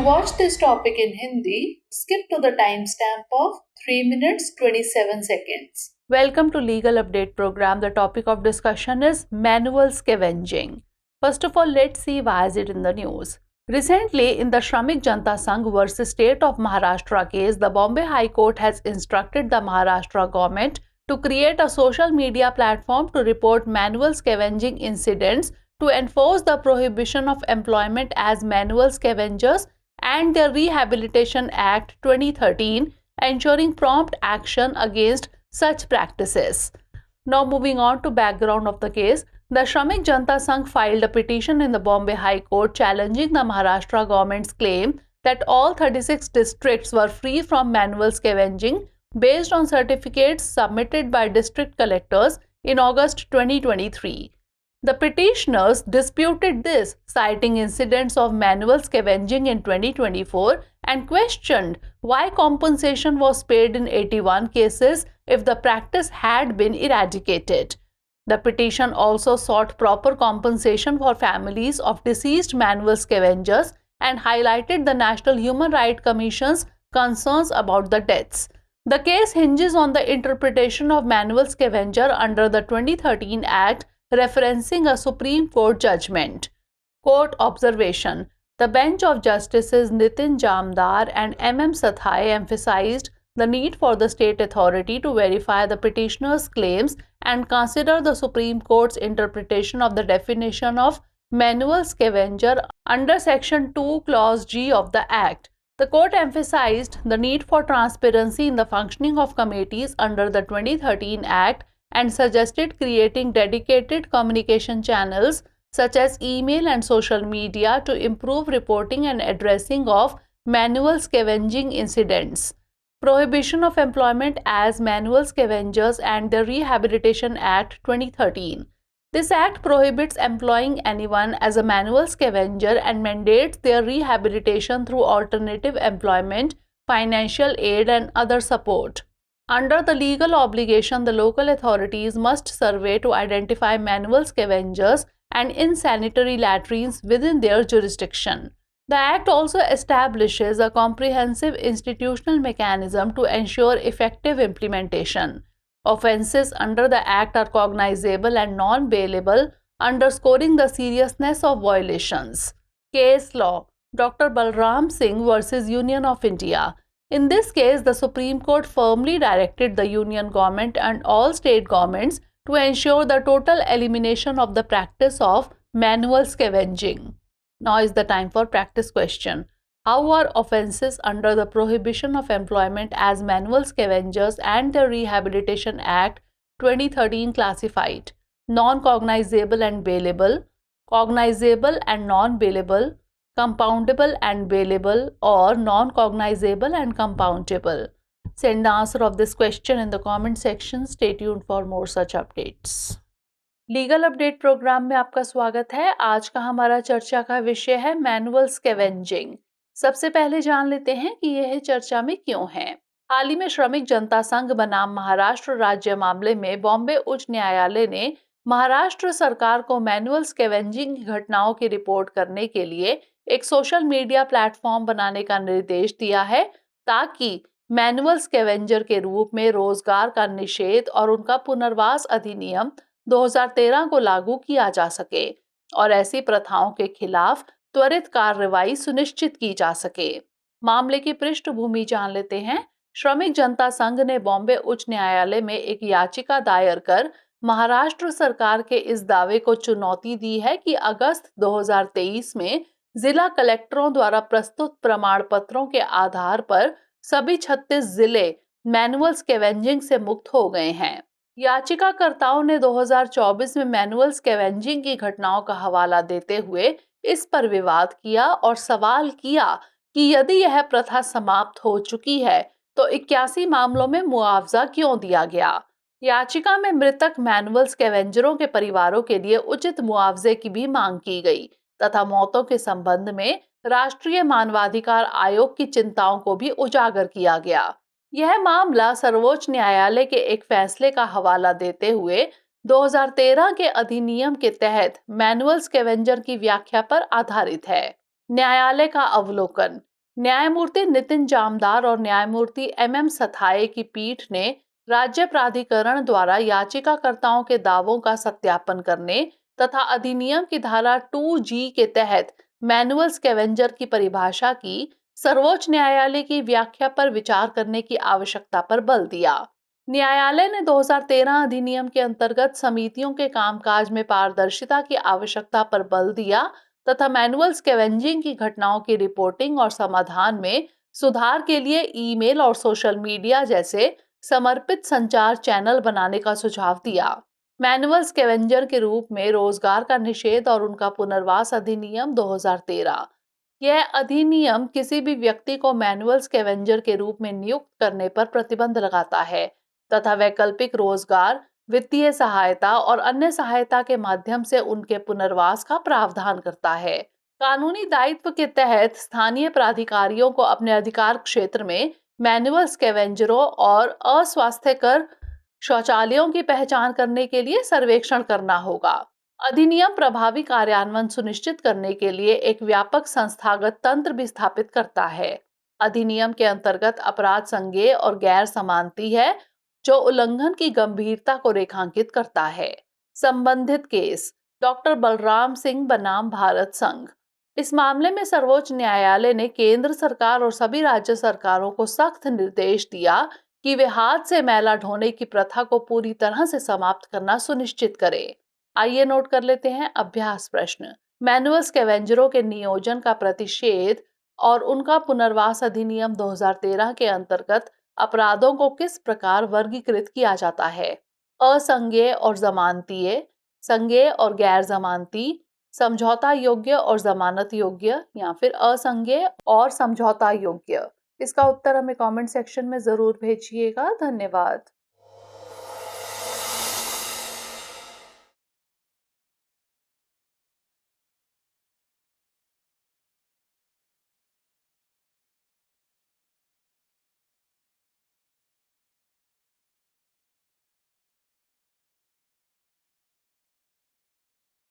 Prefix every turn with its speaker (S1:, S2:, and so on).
S1: watch this topic in Hindi, skip to the timestamp of 3 minutes 27 seconds.
S2: Welcome to Legal Update program. The topic of discussion is manual scavenging. First of all, let's see why is it in the news. Recently, in the Shramik Janata Sangh versus State of Maharashtra case, the Bombay High Court has instructed the Maharashtra government to create a social media platform to report manual scavenging incidents to enforce the prohibition of employment as manual scavengers and the Rehabilitation Act 2013, ensuring prompt action against such practices. Now moving on to background of the case, the Shramik Janata Sangh filed a petition in the Bombay High Court challenging the Maharashtra government's claim that all 36 districts were free from manual scavenging based on certificates submitted by district collectors in August 2023. The petitioners disputed this, citing incidents of manual scavenging in 2024 and questioned why compensation was paid in 81 cases if the practice had been eradicated. The petition also sought proper compensation for families of deceased manual scavengers and highlighted the National Human Rights Commission's concerns about the deaths. The case hinges on the interpretation of manual scavenger under the 2013 Act, referencing a Supreme Court judgment. Court observation: the bench of Justices Nitin Jamdar and M.M. Sathai emphasized the need for the state authority to verify the petitioner's claims and consider the Supreme Court's interpretation of the definition of manual scavenger under Section 2, Clause G of the Act. The court emphasized the need for transparency in the functioning of committees under the 2013 Act and suggested creating dedicated communication channels such as email and social media to improve reporting and addressing of manual scavenging incidents. Prohibition of employment as manual scavengers and the Rehabilitation Act 2013. This act prohibits employing anyone as a manual scavenger and mandates their rehabilitation through alternative employment, financial aid, and other support. Under the legal obligation, the local authorities must survey to identify manual scavengers and insanitary latrines within their jurisdiction. The Act also establishes a comprehensive institutional mechanism to ensure effective implementation. Offences under the Act are cognizable and non-bailable, underscoring the seriousness of violations. Case law: Dr. Balram Singh versus Union of India. In this case, the Supreme Court firmly directed the Union government and all state governments to ensure the total elimination of the practice of manual scavenging. Now is the time for practice question. How are offences under the prohibition of employment as manual scavengers and the Rehabilitation Act 2013 classified? Non-cognizable and bailable, cognizable and non-bailable, compoundable and bailable, or non-cognizable and compoundable? Send the answer of this question in the comment section. Stay tuned for more such updates. Legal update program में आपका स्वागत है। आज का हमारा चर्चा का विषय है मैनुअल स्कैवेंजिंग। सबसे पहले जान लेते हैं कि यह चर्चा में क्यों है। हाल ही में श्रमिक जनता संघ बनाम महाराष्ट्र राज्य मामले में बॉम्बे उच्च न्यायालय ने महाराष्ट्र सरकार को मैनुअल स्कैवेंजिंग की घटनाओं की रिपोर्ट करने के लिए एक सोशल मीडिया प्लेटफॉर्म बनाने का निर्देश दिया है, ताकि मैनुअल स्कैवेंजर के रूप में रोजगार का निषेध और उनका पुनर्वास अधिनियम 2013 को लागू किया जा सके और ऐसी प्रथाओं के खिलाफ त्वरित कार्रवाई सुनिश्चित की जा सके। मामले की पृष्ठभूमि जान लेते हैं। श्रमिक जनता संघ ने बॉम्बे उच्च न्यायालय में एक याचिका दायर कर महाराष्ट्र सरकार के इस दावे को चुनौती दी है कि अगस्त 2023 में जिला कलेक्टरों द्वारा प्रस्तुत प्रमाण पत्रों के आधार पर सभी 36 जिले मैनुअल स्कैवेंजिंग से मुक्त हो गए हैं। याचिकाकर्ताओं ने 2024 में मैनुअल स्कैवेंजिंग की घटनाओं का हवाला देते हुए इस पर विवाद किया और सवाल किया कि यदि यह प्रथा समाप्त हो चुकी है तो 81 मामलों में मुआवजा क्यों दिया गया। याचिका में मृतक मैनुअल स्कैवेंजरों के परिवारों के लिए उचित मुआवजे की भी मांग की गई तथा मौतों के संबंध में राष्ट्रीय मानवाधिकार आयोग की चिंताओं को भी उजागर किया गया। यह मामला सर्वोच्च न्यायालय के एक फैसले का हवाला देते हुए 2013 के अधिनियम के तहत मैनुअल स्कैवेंजर की व्याख्या पर आधारित है। न्यायालय का अवलोकन: न्यायमूर्ति नितिन जामदार और न्यायमूर्ति MM सथाये की पीठ ने राज्य प्राधिकरण द्वारा याचिकाकर्ताओं के दावों का सत्यापन करने तथा अधिनियम की धारा 2G के तहत मैनुअल स्कैवेंजर की परिभाषा की सर्वोच्च न्यायालय की व्याख्या पर विचार करने की आवश्यकता पर बल दिया। न्यायालय ने 2013 अधिनियम के अंतर्गत समितियों के कामकाज में पारदर्शिता की आवश्यकता पर बल दिया तथा मैनुअल स्कैवेंजिंग की घटनाओं की रिपोर्टिंग और समाधान में सुधार के लिए ईमेल और सोशल मीडिया जैसे समर्पित संचार चैनल बनाने का सुझाव दिया। मैनुअल स्कैवेंजर के रूप में रोजगार का निषेध और उनका पुनर्वास अधिनियम 2013। यह अधिनियम किसी भी व्यक्ति को मैनुअल स्कैवेंजर के रूप में नियुक्त करने पर प्रतिबंध लगाता है तथा वैकल्पिक रोजगार, वित्तीय सहायता और अन्य सहायता के माध्यम से उनके पुनर्वास का प्रावधान करता है। कानूनी दायित्व के तहत स्थानीय प्राधिकारियों को अपने अधिकार क्षेत्र में मैनुअल स्कैवेंजरों और अस्वास्थ्यकर शौचालयों की पहचान करने के लिए सर्वेक्षण करना होगा। अधिनियम प्रभावी कार्यान्वयन सुनिश्चित करने के लिए एक व्यापक संस्थागत तंत्र भी स्थापित करता है। अधिनियम के अंतर्गत अपराध संज्ञेय और गैर समानती है जो उल्लंघन की गंभीरता को रेखांकित करता है। संबंधित केस डॉक्टर बलराम सिंह बनाम भारत संघ। इस मामले में सर्वोच्च न्यायालय ने केंद्र सरकार और सभी राज्य सरकारों को सख्त निर्देश दिया कि वे हाथ से मैला ढोने की प्रथा को पूरी तरह से समाप्त करना सुनिश्चित करें। आइए नोट कर लेते हैं अभ्यास प्रश्न। मैनुअल स्कैवेंजरों के नियोजन का प्रतिषेध और उनका पुनर्वास अधिनियम 2013 के अंतर्गत अपराधों को किस प्रकार वर्गीकृत किया जाता है? असंज्ञेय और जमानतीय, संज्ञेय और गैर जमानती, समझौता योग्य और जमानत योग्य, या फिर असंज्ञेय और समझौता योग्य। इसका उत्तर हमें कमेंट सेक्शन में जरूर भेजिएगा। धन्यवाद।